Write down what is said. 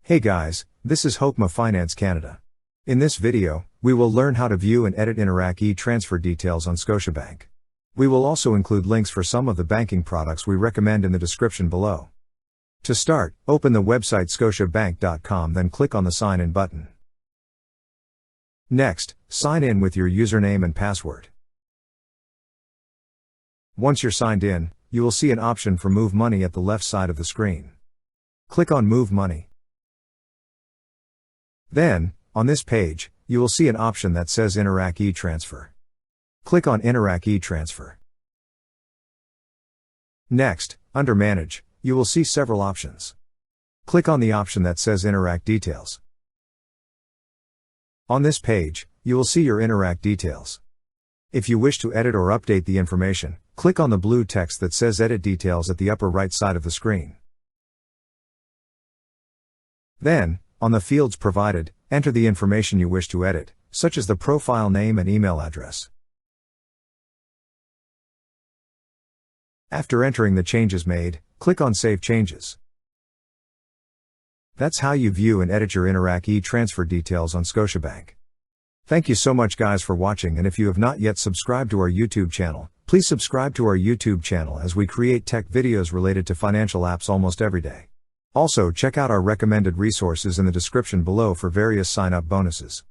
Hey guys, this is Hokma Finance Canada. In this video, we will learn how to view and edit Interac e-transfer details on Scotiabank. We will also include links for some of the banking products we recommend in the description below. To start, open the website scotiabank.com, then click on the Sign In button. Next, sign in with your username and password. Once you're signed in, you will see an option for Move Money at the left side of the screen. Click on Move Money. Then, on this page, you will see an option that says Interac e-transfer. Click on Interac e-transfer. Next, under Manage, you will see several options. Click on the option that says Interac details. On this page, you will see your Interac details. If you wish to edit or update the information, click on the blue text that says Edit Details at the upper right side of the screen. Then, on the fields provided, enter the information you wish to edit, such as the profile name and email address. After entering the changes made, click on Save Changes. That's how you view and edit your Interac e-transfer details on Scotiabank. Thank you so much guys for watching, and if you have not yet subscribed to our YouTube channel, please subscribe to our YouTube channel as we create tech videos related to financial apps almost every day. Also, check out our recommended resources in the description below for various sign-up bonuses.